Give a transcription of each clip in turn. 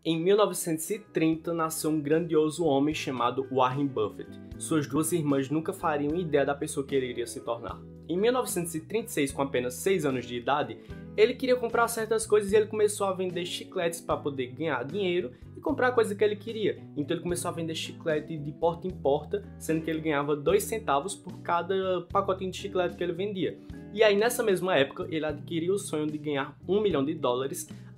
Em 1930, nasceu um grandioso homem chamado Warren Buffett. Suas duas irmãs nunca fariam ideia da pessoa que ele iria se tornar. Em 1936, com apenas 6 anos de idade, ele queria comprar certas coisas e ele começou a vender chicletes para poder ganhar dinheiro e comprar a coisa que ele queria. Então ele começou a vender chiclete de porta em porta, sendo que ele ganhava 2 centavos por cada pacotinho de chiclete que ele vendia. E aí, nessa mesma época, ele adquiriu o sonho de ganhar $1 milhão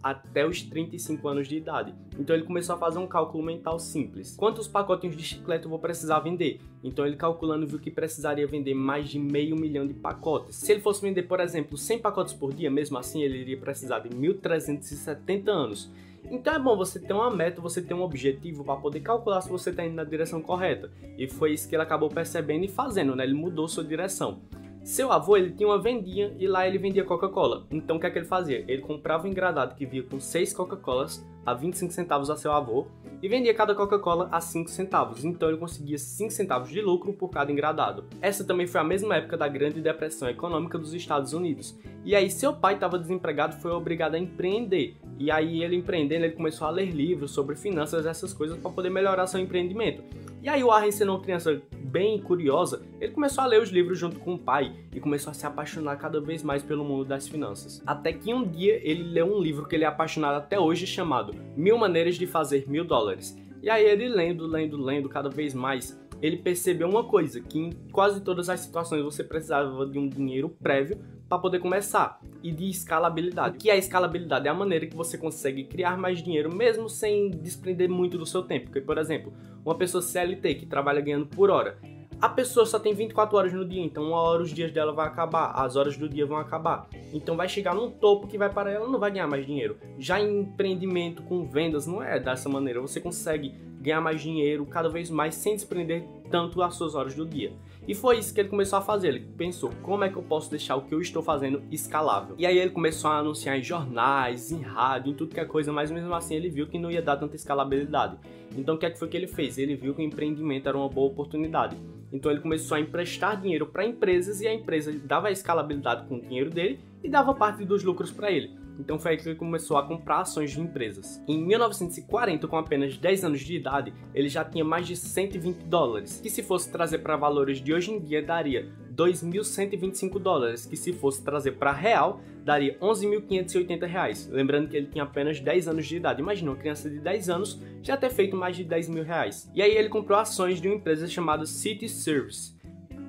até os 35 anos de idade. Então ele começou a fazer um cálculo mental simples. Quantos pacotinhos de chiclete eu vou precisar vender? Então ele calculando viu que precisaria vender mais de $500 mil de pacotes. Se ele fosse vender, por exemplo, 100 pacotes por dia, mesmo assim ele iria precisar de 1.370 anos. Então é bom você ter uma meta, você ter um objetivo para poder calcular se você está indo na direção correta. E foi isso que ele acabou percebendo e fazendo, né? Ele mudou sua direção. Seu avô, ele tinha uma vendinha e lá ele vendia Coca-Cola. Então o que é que ele fazia? Ele comprava um engradado que vinha com 6 Coca-Colas a 25 centavos a seu avô e vendia cada Coca-Cola a 5 centavos. Então ele conseguia 5 centavos de lucro por cada engradado. Essa também foi a mesma época da Grande Depressão Econômica dos Estados Unidos. E aí seu pai estava desempregado e foi obrigado a empreender. E aí ele empreendendo, ele começou a ler livros sobre finanças, essas coisas, para poder melhorar seu empreendimento. E aí o Warren, sendo uma criança bem curiosa, ele começou a ler os livros junto com o pai e começou a se apaixonar cada vez mais pelo mundo das finanças. Até que um dia ele leu um livro que ele é apaixonado até hoje chamado 1000 Maneiras de Fazer $1000. E aí ele lendo cada vez mais, ele percebeu uma coisa, que em quase todas as situações você precisava de um dinheiro prévio para poder começar, e de escalabilidade. Que a escalabilidade é a maneira que você consegue criar mais dinheiro mesmo sem desprender muito do seu tempo. Porque, por exemplo, uma pessoa CLT que trabalha ganhando por hora, a pessoa só tem 24 horas no dia, então uma hora os dias dela vai acabar, as horas do dia vão acabar. Então vai chegar num topo que vai para ela, não vai ganhar mais dinheiro. Já em empreendimento com vendas não é dessa maneira, você consegue ganhar mais dinheiro cada vez mais sem desprender tanto as suas horas do dia. E foi isso que ele começou a fazer, ele pensou, como é que eu posso deixar o que eu estou fazendo escalável? E aí ele começou a anunciar em jornais, em rádio, em tudo que é coisa, mas mesmo assim ele viu que não ia dar tanta escalabilidade. Então o que é que foi que ele fez? Ele viu que o empreendimento era uma boa oportunidade. Então ele começou a emprestar dinheiro para empresas e a empresa dava a escalabilidade com o dinheiro dele e dava parte dos lucros para ele. Então foi aí que ele começou a comprar ações de empresas. Em 1940, com apenas 10 anos de idade, ele já tinha mais de $120, que se fosse trazer para valores de hoje em dia daria $2.125, que se fosse trazer para real daria R$11.580. Lembrando que ele tinha apenas 10 anos de idade. Imagina uma criança de 10 anos já ter feito mais de R$10 mil. E aí ele comprou ações de uma empresa chamada City Service.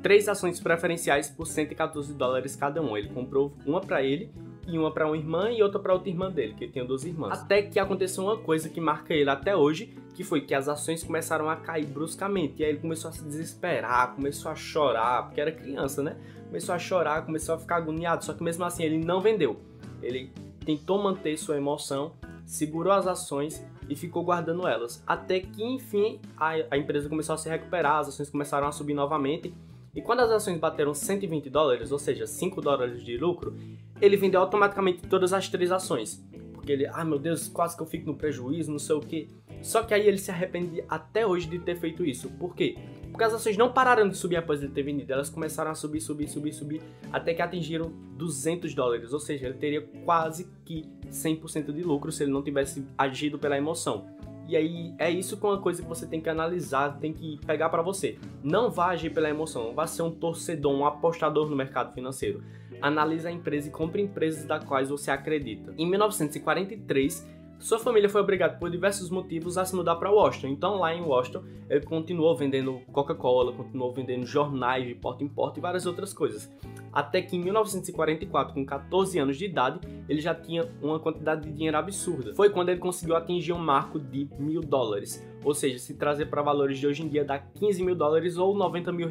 3 ações preferenciais por $114 cada uma. Ele comprou uma para ele, e uma para uma irmã e outra para outra irmã dele, que ele tinha 2 irmãs. Até que aconteceu uma coisa que marca ele até hoje, que foi que as ações começaram a cair bruscamente. E aí ele começou a se desesperar, começou a chorar, porque era criança, né? Começou a chorar, começou a ficar agoniado, só que mesmo assim ele não vendeu. Ele tentou manter sua emoção, segurou as ações e ficou guardando elas. Até que, enfim, a empresa começou a se recuperar, as ações começaram a subir novamente. E quando as ações bateram $120, ou seja, $5 de lucro, ele vendeu automaticamente todas as 3 ações. Porque ele, meu Deus, quase que eu fico no prejuízo, não sei o que. Só que aí ele se arrepende até hoje de ter feito isso. Por quê? Porque as ações não pararam de subir após ele ter vendido. Elas começaram a subir, até que atingiram $200. Ou seja, ele teria quase que 100% de lucro se ele não tivesse agido pela emoção. E aí é isso que é uma coisa que você tem que analisar, tem que pegar para você. Não vá agir pela emoção, não vá ser um torcedor, um apostador no mercado financeiro. Analise a empresa e compre empresas das quais você acredita. Em 1943, sua família foi obrigada por diversos motivos a se mudar para Washington. Então lá em Washington, ele continuou vendendo Coca-Cola, continuou vendendo jornais de porta em porta e várias outras coisas. Até que em 1944, com 14 anos de idade, ele já tinha uma quantidade de dinheiro absurda. Foi quando ele conseguiu atingir um marco de $1.000. Ou seja, se trazer para valores de hoje em dia dá $15 mil ou R$90 mil.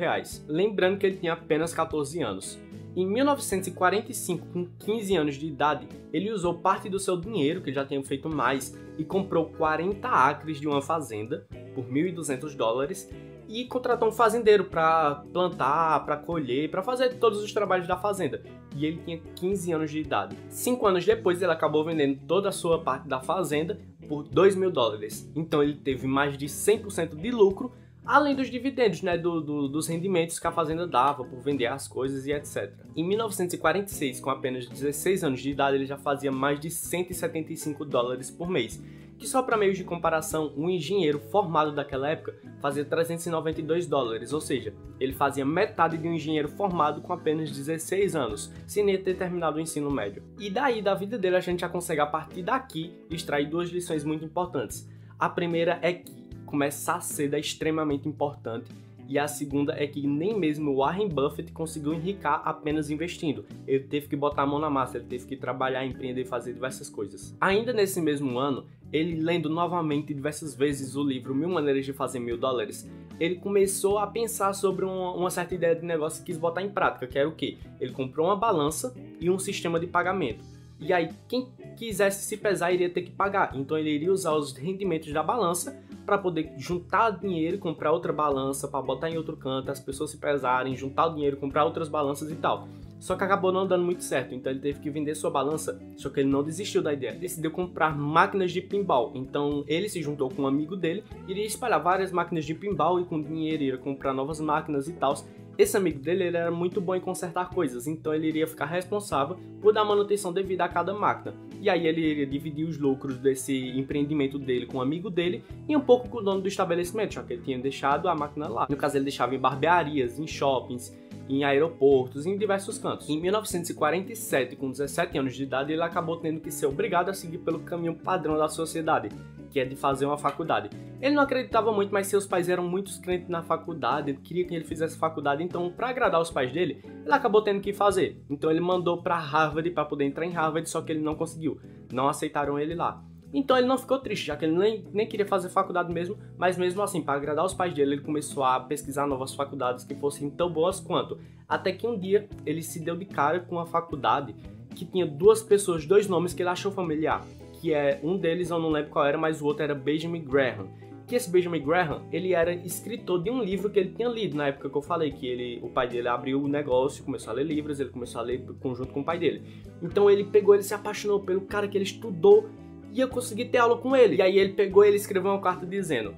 Lembrando que ele tinha apenas 14 anos. Em 1945, com 15 anos de idade, ele usou parte do seu dinheiro, que já tinha feito mais, e comprou 40 acres de uma fazenda por $1.200 e contratou um fazendeiro para plantar, para colher, para fazer todos os trabalhos da fazenda. E ele tinha 15 anos de idade. 5 anos depois, ele acabou vendendo toda a sua parte da fazenda por $2.000. Então ele teve mais de 100% de lucro, além dos dividendos, né, dos rendimentos que a fazenda dava por vender as coisas e etc. Em 1946, com apenas 16 anos de idade, ele já fazia mais de $175 por mês. que só para meios de comparação, um engenheiro formado daquela época fazia $392, ou seja, ele fazia metade de um engenheiro formado com apenas 16 anos, sem nem ter terminado o ensino médio. E daí, da vida dele, a gente já consegue, a partir daqui, extrair duas lições muito importantes. A primeira é que começar cedo é extremamente importante, e a segunda é que nem mesmo Warren Buffett conseguiu enricar apenas investindo. Ele teve que botar a mão na massa, ele teve que trabalhar, empreender, fazer diversas coisas. Ainda nesse mesmo ano, ele lendo novamente diversas vezes o livro 1000 Maneiras de Fazer $1000, ele começou a pensar sobre uma certa ideia de negócio e quis botar em prática, que era o quê? Ele comprou uma balança e um sistema de pagamento. E aí, quem quisesse se pesar iria ter que pagar. Então ele iria usar os rendimentos da balança para poder juntar dinheiro, comprar outra balança, para botar em outro canto, as pessoas se pesarem, juntar o dinheiro, comprar outras balanças e tal. Só que acabou não dando muito certo, então ele teve que vender sua balança, só que ele não desistiu da ideia. Decidiu comprar máquinas de pinball, então ele se juntou com um amigo dele, iria espalhar várias máquinas de pinball e com dinheiro iria comprar novas máquinas e tal. Esse amigo dele ele era muito bom em consertar coisas, então ele iria ficar responsável por dar manutenção devida a cada máquina. E aí ele iria dividir os lucros desse empreendimento dele com um amigo dele e um pouco com o dono do estabelecimento, já que ele tinha deixado a máquina lá. No caso, ele deixava em barbearias, em shoppings, em aeroportos, em diversos cantos. Em 1947, com 17 anos de idade, ele acabou tendo que ser obrigado a seguir pelo caminho padrão da sociedade, que é de fazer uma faculdade. Ele não acreditava muito, mas seus pais eram muito crentes na faculdade, ele queria que ele fizesse faculdade, então para agradar os pais dele, ele acabou tendo que fazer. Então ele mandou para Harvard para poder entrar em Harvard, só que ele não conseguiu, não aceitaram ele lá. Então ele não ficou triste, já que ele nem queria fazer faculdade mesmo, mas mesmo assim, para agradar os pais dele, ele começou a pesquisar novas faculdades que fossem tão boas quanto. Até que um dia ele se deu de cara com uma faculdade que tinha duas pessoas, dois nomes que ele achou familiar. Que é um deles, eu não lembro qual era, mas o outro era Benjamin Graham. Que esse Benjamin Graham, ele era escritor de um livro que ele tinha lido na época que eu falei, que o pai dele abriu o negócio, começou a ler livros, ele começou a ler junto com o pai dele. Então ele se apaixonou pelo cara que ele estudou, ia conseguir ter aula com ele. E aí ele escreveu uma carta dizendo: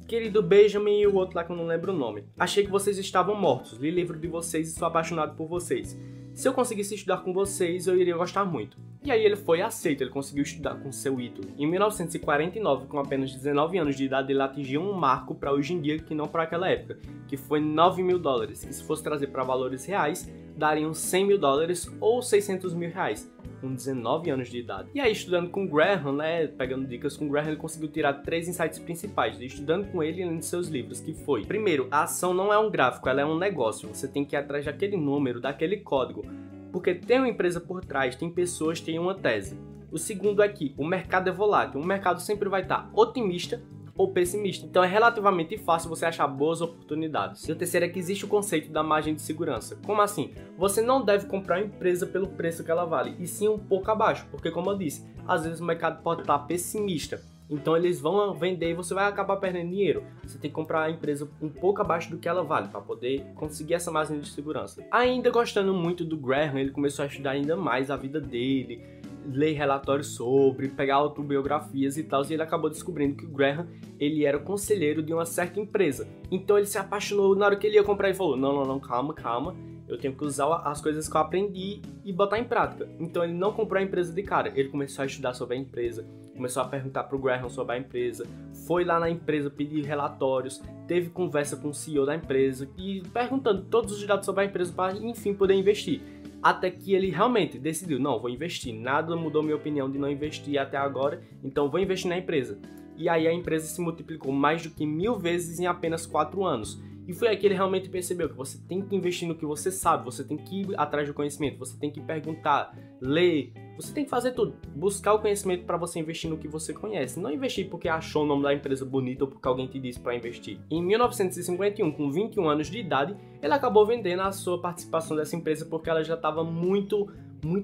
querido Benjamin e o outro lá que eu não lembro o nome, achei que vocês estavam mortos, li livro de vocês e sou apaixonado por vocês. Se eu conseguisse estudar com vocês, eu iria gostar muito. E aí ele foi aceito, ele conseguiu estudar com seu ídolo. Em 1949, com apenas 19 anos de idade, ele atingiu um marco para hoje em dia, que não para aquela época, que foi $9.000, que se fosse trazer para valores reais, dariam $100.000 ou R$600.000, com 19 anos de idade. E aí, estudando com Graham, né, pegando dicas com Graham, ele conseguiu tirar 3 insights principais, estudando com ele e lendo seus livros, que foi: primeiro, a ação não é um gráfico, ela é um negócio, você tem que ir atrás daquele número, daquele código, porque tem uma empresa por trás, tem pessoas, tem uma tese. O segundo é que o mercado é volátil, o mercado sempre vai estar otimista ou pessimista, então é relativamente fácil você achar boas oportunidades. E o terceiro é que existe o conceito da margem de segurança. Como assim? Você não deve comprar uma empresa pelo preço que ela vale, e sim um pouco abaixo, porque como eu disse, às vezes o mercado pode estar pessimista, então eles vão vender e você vai acabar perdendo dinheiro. Você tem que comprar a empresa um pouco abaixo do que ela vale, para poder conseguir essa margem de segurança. Ainda gostando muito do Graham, ele começou a estudar ainda mais a vida dele, ler relatórios sobre, pegar autobiografias e tal, e ele acabou descobrindo que o Graham, ele era o conselheiro de uma certa empresa. Então ele se apaixonou, na hora que ele ia comprar, ele falou: não, calma, eu tenho que usar as coisas que eu aprendi e botar em prática. Então ele não comprou a empresa de cara, ele começou a estudar sobre a empresa, começou a perguntar pro Graham sobre a empresa, foi lá na empresa pedir relatórios, teve conversa com o CEO da empresa e perguntando todos os dados sobre a empresa para, enfim, poder investir. Até que ele realmente decidiu: não, vou investir, nada mudou minha opinião de não investir até agora, então vou investir na empresa. E aí a empresa se multiplicou mais do que 1000 vezes em apenas 4 anos. E foi aí que ele realmente percebeu que você tem que investir no que você sabe, você tem que ir atrás do conhecimento, você tem que perguntar, ler, você tem que fazer tudo. Buscar o conhecimento para você investir no que você conhece, não investir porque achou o nome da empresa bonito ou porque alguém te disse para investir. Em 1951, com 21 anos de idade, ele acabou vendendo a sua participação dessa empresa porque ela já estava muito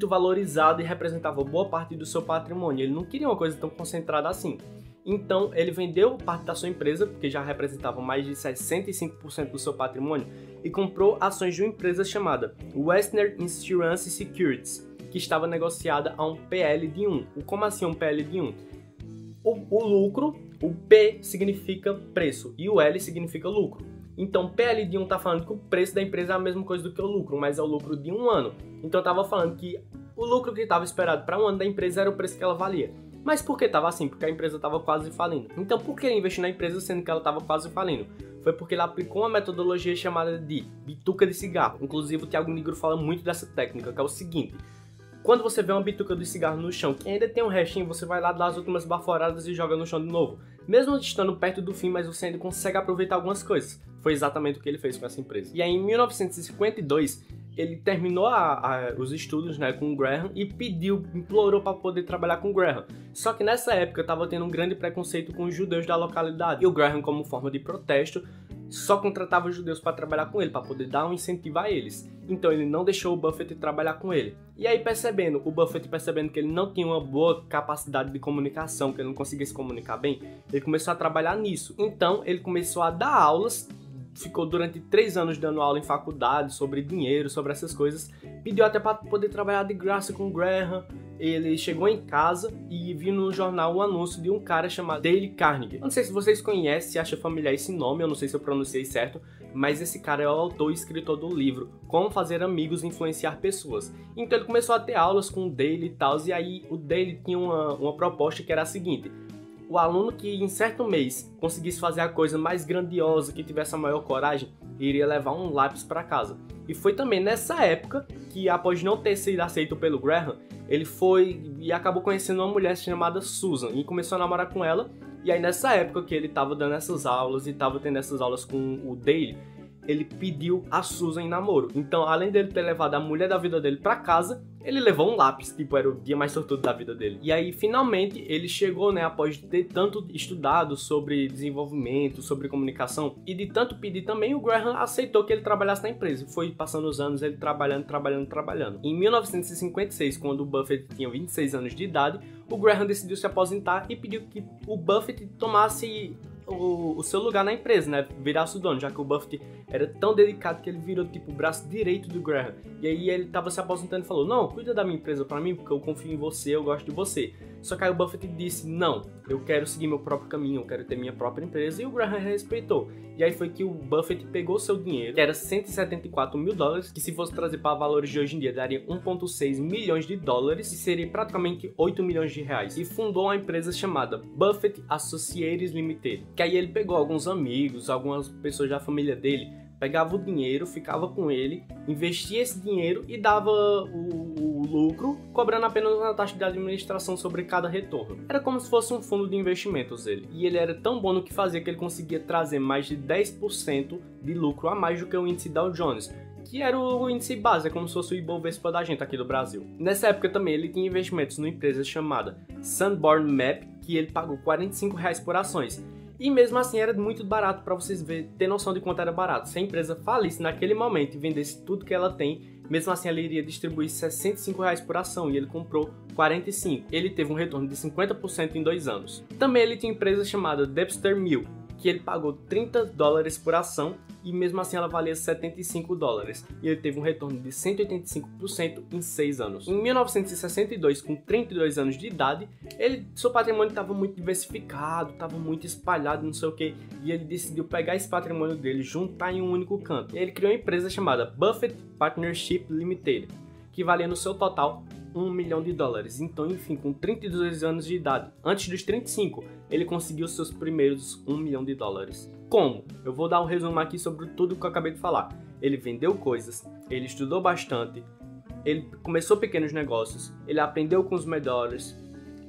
valorizada e representava boa parte do seu patrimônio. Ele não queria uma coisa tão concentrada assim. Então ele vendeu parte da sua empresa, porque já representava mais de 65% do seu patrimônio, e comprou ações de uma empresa chamada Western Insurance Securities, que estava negociada a um PL de 1. Como assim um PL de 1? O lucro, o P significa preço e o L significa lucro. Então PL de 1 está falando que o preço da empresa é a mesma coisa do que o lucro, mas é o lucro de um ano. Então estava falando que o lucro que estava esperado para um ano da empresa era o preço que ela valia. Mas por que estava assim? Porque a empresa estava quase falindo. Então por que ele investiu na empresa sendo que ela estava quase falindo? Foi porque ele aplicou uma metodologia chamada de bituca de cigarro. Inclusive o Thiago Nigro fala muito dessa técnica, que é o seguinte: quando você vê uma bituca de cigarro no chão que ainda tem um restinho, você vai lá dar as últimas baforadas e joga no chão de novo. Mesmo estando perto do fim, mas você ainda consegue aproveitar algumas coisas. Foi exatamente o que ele fez com essa empresa. E aí, em 1952, ele terminou os estudos, né, com o Graham e implorou para poder trabalhar com o Graham. Só que nessa época estava tendo um grande preconceito com os judeus da localidade. E o Graham, como forma de protesto, só contratava os judeus para trabalhar com ele, para poder dar um incentivo a eles. Então ele não deixou o Buffett trabalhar com ele. E aí o Buffett percebendo que ele não tinha uma boa capacidade de comunicação, que ele não conseguia se comunicar bem, ele começou a trabalhar nisso. Então ele começou a dar aulas, ficou durante 3 anos dando aula em faculdade sobre dinheiro, sobre essas coisas. Pediu até para poder trabalhar de graça com o Graham. Ele chegou em casa e viu no jornal um anúncio de um cara chamado Dale Carnegie. Eu não sei se vocês conhecem, se acha familiar esse nome, eu não sei se eu pronunciei certo, mas esse cara é o autor e escritor do livro Como Fazer Amigos e Influenciar Pessoas. Então ele começou a ter aulas com o Dale e tal, e aí o Dale tinha uma proposta que era a seguinte: o aluno que em certo mês conseguisse fazer a coisa mais grandiosa, que tivesse a maior coragem, iria levar um lápis para casa. E foi também nessa época que, após não ter sido aceito pelo Graham, ele foi e acabou conhecendo uma mulher chamada Susan e começou a namorar com ela. E aí nessa época que ele estava dando essas aulas e estava tendo essas aulas com o Dale, ele pediu a Susan em namoro. Então, além dele ter levado a mulher da vida dele para casa, ele levou um lápis, tipo, era o dia mais sortudo da vida dele. E aí, finalmente, ele chegou, né, após ter tanto estudado sobre desenvolvimento, sobre comunicação, e de tanto pedir também, o Graham aceitou que ele trabalhasse na empresa. Foi passando os anos, ele trabalhando. Em 1956, quando o Buffett tinha 26 anos de idade, o Graham decidiu se aposentar e pediu que o Buffett tomasse o seu lugar na empresa, né, virasse o dono, já que o Buffett era tão dedicado que ele virou tipo o braço direito do Graham. E aí ele tava se aposentando e falou: não, cuida da minha empresa pra mim, porque eu confio em você, eu gosto de você. Só que aí o Buffett disse: não, eu quero seguir meu próprio caminho, eu quero ter minha própria empresa, e o Graham respeitou. E aí foi que o Buffett pegou seu dinheiro, que era 174 mil dólares, que se fosse trazer para valores de hoje em dia daria 1,6 milhões de dólares, e seria praticamente 8 milhões de reais, e fundou uma empresa chamada Buffett Associates Limited. Que aí ele pegou alguns amigos, algumas pessoas da família dele, pegava o dinheiro, ficava com ele, investia esse dinheiro e dava o lucro, cobrando apenas uma taxa de administração sobre cada retorno. Era como se fosse um fundo de investimentos ele. E ele era tão bom no que fazia que ele conseguia trazer mais de 10% de lucro a mais do que o índice Dow Jones, que era o índice base, é como se fosse o Ibovespa da gente aqui do Brasil. Nessa época também ele tinha investimentos numa empresa chamada Sanborn Map, que ele pagou R$45 por ações. E mesmo assim era muito barato, para vocês ter noção de quanto era barato. Se a empresa falisse naquele momento e vendesse tudo que ela tem, mesmo assim ela iria distribuir R$65 por ação, e ele comprou 45. Ele teve um retorno de 50% em 2 anos. Também ele tinha empresa chamada Debster Mill, que ele pagou $30 por ação, e mesmo assim ela valia $75. E ele teve um retorno de 185% em 6 anos. Em 1962, com 32 anos de idade, seu patrimônio estava muito diversificado, estava muito espalhado, não sei o que, e ele decidiu pegar esse patrimônio dele, juntar em um único canto. E ele criou uma empresa chamada Buffett Partnership Limited, que valia no seu total $1 milhão. Então, enfim, com 32 anos de idade, antes dos 35, ele conseguiu seus primeiros $1 milhão. Como? Eu vou dar um resumo aqui sobre tudo que eu acabei de falar. Ele vendeu coisas, ele estudou bastante, ele começou pequenos negócios, ele aprendeu com os melhores,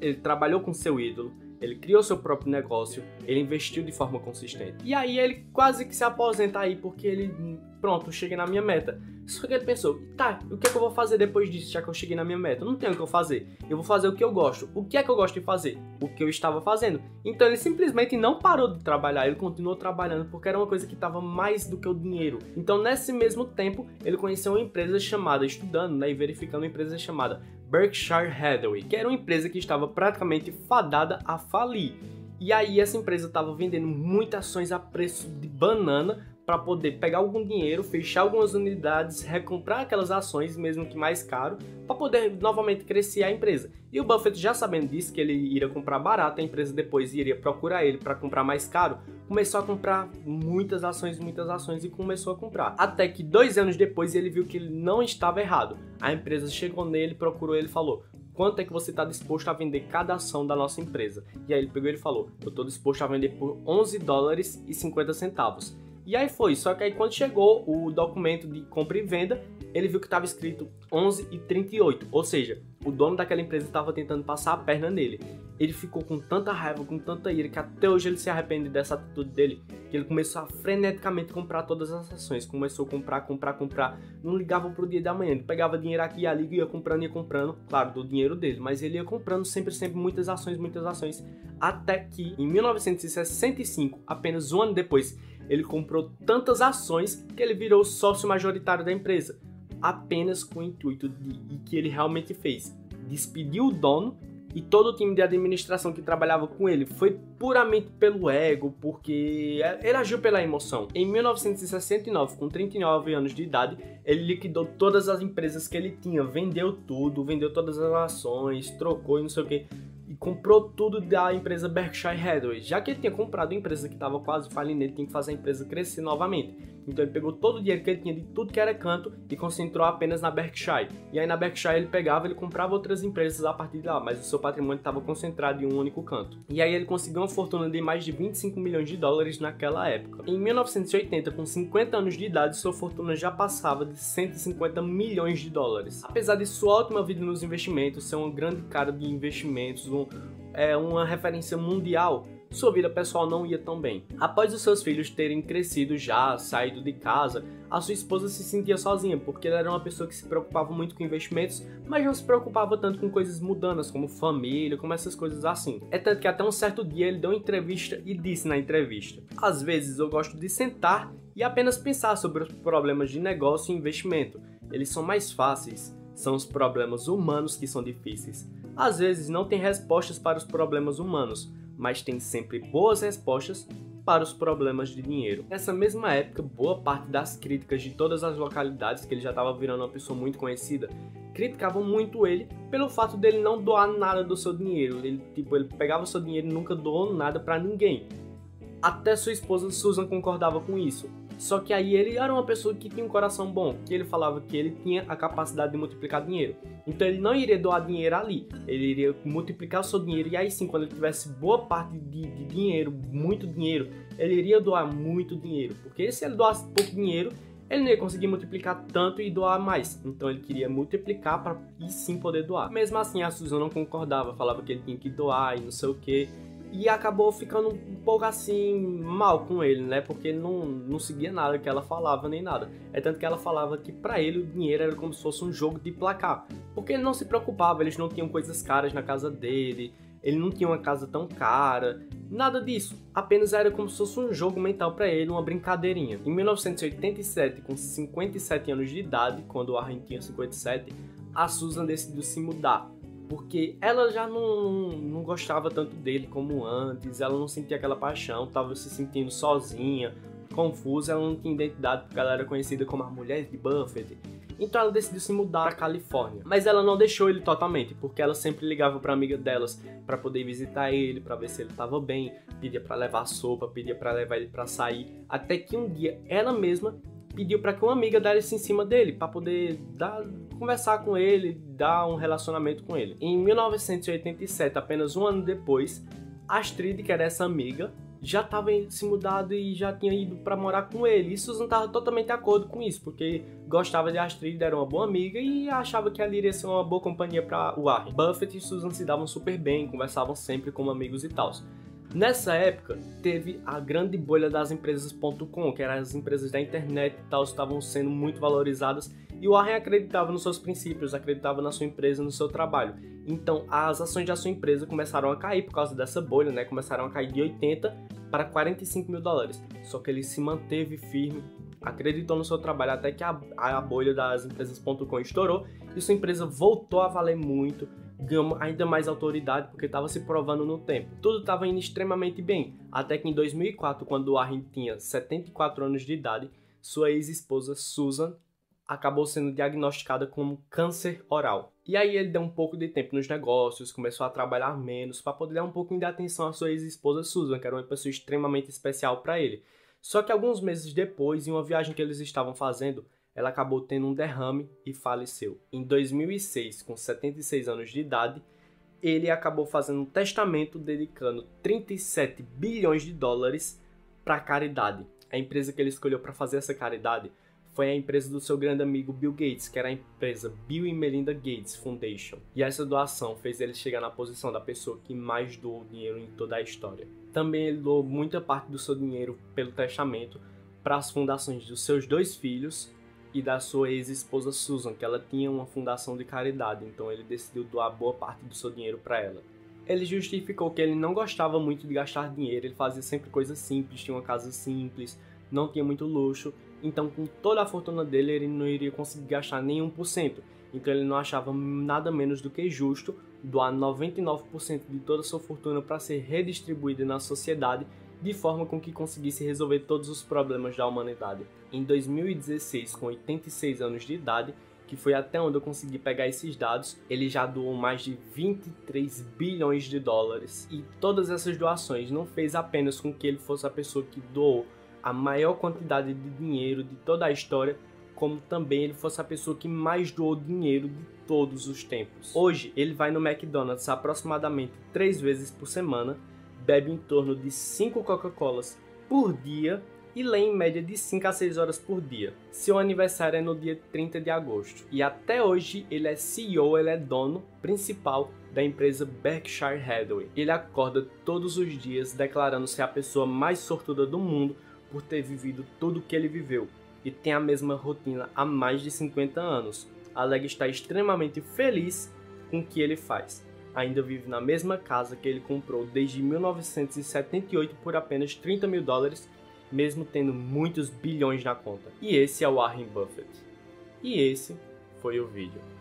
ele trabalhou com seu ídolo, ele criou seu próprio negócio, ele investiu de forma consistente. E aí ele quase que se aposenta aí, porque ele, pronto, cheguei na minha meta. Só que ele pensou: tá, o que é que eu vou fazer depois disso, já que eu cheguei na minha meta? Não tenho o que eu fazer. Eu vou fazer o que eu gosto. O que é que eu gosto de fazer? O que eu estava fazendo. Então ele simplesmente não parou de trabalhar, ele continuou trabalhando, porque era uma coisa que estava mais do que o dinheiro. Então nesse mesmo tempo, ele conheceu uma empresa chamada, estudando, né, e verificando uma empresa chamada Berkshire Hathaway, que era uma empresa que estava praticamente fadada a falir. E aí essa empresa estava vendendo muitas ações a preço de banana, para poder pegar algum dinheiro, fechar algumas unidades, recomprar aquelas ações, mesmo que mais caro, para poder novamente crescer a empresa. E o Buffett, já sabendo disso, que ele iria comprar barato, a empresa depois iria procurar ele para comprar mais caro, começou a comprar muitas ações e começou a comprar. Até que 2 anos depois ele viu que ele não estava errado. A empresa chegou nele, procurou ele e falou: quanto é que você está disposto a vender cada ação da nossa empresa? E aí ele pegou e falou, eu estou disposto a vender por $11,50. E aí foi, só que aí quando chegou o documento de compra e venda, ele viu que estava escrito 11,38, ou seja, o dono daquela empresa estava tentando passar a perna nele. Ele ficou com tanta raiva, com tanta ira, que até hoje ele se arrepende dessa atitude dele, que ele começou a freneticamente comprar todas as ações, começou a comprar, não ligava pro dia da manhã, ele pegava dinheiro aqui e ali, ia comprando, claro, do dinheiro dele, mas ele ia comprando sempre muitas ações, até que em 1965, apenas um ano depois, ele comprou tantas ações que ele virou sócio majoritário da empresa, apenas com o intuito de que ele realmente fez, despediu o dono e todo o time de administração que trabalhava com ele. Foi puramente pelo ego, porque ele agiu pela emoção. Em 1969, com 39 anos de idade, ele liquidou todas as empresas que ele tinha, vendeu tudo, vendeu todas as ações, trocou e não sei o que, e comprou tudo da empresa Berkshire Hathaway. Já que ele tinha comprado a empresa que estava quase falindo, ele tinha que fazer a empresa crescer novamente. Então ele pegou todo o dinheiro que ele tinha de tudo que era canto e concentrou apenas na Berkshire. E aí na Berkshire ele comprava outras empresas a partir de lá, mas o seu patrimônio estava concentrado em um único canto. E aí ele conseguiu uma fortuna de mais de $25 milhões naquela época. Em 1980, com 50 anos de idade, sua fortuna já passava de $150 milhões. Apesar de sua ótima vida nos investimentos, ser um grande cara de investimentos, uma referência mundial, sua vida pessoal não ia tão bem. Após os seus filhos terem crescido já, saído de casa, a sua esposa se sentia sozinha, porque ela era uma pessoa que se preocupava muito com investimentos, mas não se preocupava tanto com coisas mundanas, como família, como essas coisas assim. É tanto que até um certo dia ele deu uma entrevista e disse na entrevista: às vezes eu gosto de sentar e apenas pensar sobre os problemas de negócio e investimento. Eles são mais fáceis, são os problemas humanos que são difíceis. Às vezes não tem respostas para os problemas humanos, mas tem sempre boas respostas para os problemas de dinheiro. Nessa mesma época, boa parte das críticas de todas as localidades, que ele já estava virando uma pessoa muito conhecida, criticavam muito ele pelo fato dele não doar nada do seu dinheiro. Ele pegava o seu dinheiro e nunca doou nada para ninguém. Até sua esposa Susan concordava com isso. Só que aí ele era uma pessoa que tinha um coração bom, que ele falava que ele tinha a capacidade de multiplicar dinheiro. Então ele não iria doar dinheiro ali, ele iria multiplicar o seu dinheiro e aí sim, quando ele tivesse boa parte de dinheiro, muito dinheiro, ele iria doar muito dinheiro. Porque se ele doasse pouco dinheiro, ele não ia conseguir multiplicar tanto e doar mais. Então ele queria multiplicar para e sim poder doar. Mesmo assim, a Susan não concordava, falava que ele tinha que doar e não sei o que. E acabou ficando um pouco assim, mal com ele, né? Porque ele não seguia nada que ela falava, nem nada. É tanto que ela falava que pra ele o dinheiro era como se fosse um jogo de placar. Porque ele não se preocupava, eles não tinham coisas caras na casa dele, ele não tinha uma casa tão cara, nada disso. Apenas era como se fosse um jogo mental pra ele, uma brincadeirinha. Em 1987, com 57 anos de idade, quando o Warren tinha 57, a Susan decidiu se mudar. Porque ela já não gostava tanto dele como antes, ela não sentia aquela paixão, estava se sentindo sozinha, confusa, ela não tinha identidade porque ela era conhecida como a mulher de Buffett. Então ela decidiu se mudar para Califórnia. Mas ela não deixou ele totalmente, porque ela sempre ligava para amiga delas para poder visitar ele, para ver se ele estava bem, pedia para levar sopa, pedia para levar ele para sair, até que um dia ela mesma pediu para que uma amiga desse em cima dele, para poder conversar com ele, dar um relacionamento com ele. Em 1987, apenas um ano depois, Astrid, que era essa amiga, já estava se mudado e já tinha ido para morar com ele. E Susan estava totalmente de acordo com isso, porque gostava de Astrid, era uma boa amiga e achava que ela iria ser uma boa companhia para o Warren. Buffett e Susan se davam super bem, conversavam sempre como amigos e tal. Nessa época, teve a grande bolha das empresas.com, que eram as empresas da internet e tal, estavam sendo muito valorizadas, e o Warren acreditava nos seus princípios, acreditava na sua empresa, no seu trabalho. Então, as ações da sua empresa começaram a cair por causa dessa bolha, né? Começaram a cair de 80 para $45 mil. Só que ele se manteve firme, acreditou no seu trabalho até que a bolha das empresas.com estourou e sua empresa voltou a valer muito, ganhou ainda mais autoridade porque estava se provando no tempo. Tudo estava indo extremamente bem, até que em 2004, quando o Warren tinha 74 anos de idade, sua ex-esposa Susan acabou sendo diagnosticada com câncer oral. E aí ele deu um pouco de tempo nos negócios, começou a trabalhar menos para poder dar um pouquinho de atenção à sua ex-esposa Susan, que era uma pessoa extremamente especial para ele. Só que alguns meses depois, em uma viagem que eles estavam fazendo, ela acabou tendo um derrame e faleceu. Em 2006, com 76 anos de idade, ele acabou fazendo um testamento dedicando 37 bilhões de dólares para caridade. A empresa que ele escolheu para fazer essa caridade foi a empresa do seu grande amigo Bill Gates, que era a empresa Bill e Melinda Gates Foundation. E essa doação fez ele chegar na posição da pessoa que mais doou dinheiro em toda a história. Também ele doou muita parte do seu dinheiro pelo testamento para as fundações dos seus 2 filhos e da sua ex-esposa Susan, que ela tinha uma fundação de caridade, então ele decidiu doar boa parte do seu dinheiro para ela. Ele justificou que ele não gostava muito de gastar dinheiro, ele fazia sempre coisas simples, tinha uma casa simples, não tinha muito luxo, então com toda a fortuna dele ele não iria conseguir gastar nem 1%, então ele não achava nada menos do que justo doar 99% de toda a sua fortuna para ser redistribuída na sociedade de forma com que conseguisse resolver todos os problemas da humanidade. Em 2016, com 86 anos de idade, que foi até onde eu consegui pegar esses dados, ele já doou mais de 23 bilhões de dólares. E todas essas doações não fez apenas com que ele fosse a pessoa que doou a maior quantidade de dinheiro de toda a história, como também ele fosse a pessoa que mais doou dinheiro de todos os tempos. Hoje, ele vai no McDonald's aproximadamente 3 vezes por semana, bebe em torno de 5 Coca-Colas por dia e lê em média de 5 a 6 horas por dia. Seu aniversário é no dia 30 de agosto. E até hoje ele é CEO, ele é dono principal da empresa Berkshire Hathaway. Ele acorda todos os dias declarando ser a pessoa mais sortuda do mundo por ter vivido tudo o que ele viveu. E tem a mesma rotina há mais de 50 anos. Alega estar extremamente feliz com o que ele faz. Ainda vive na mesma casa que ele comprou desde 1978 por apenas 30 mil dólares, mesmo tendo muitos bilhões na conta. E esse é o Warren Buffett. E esse foi o vídeo.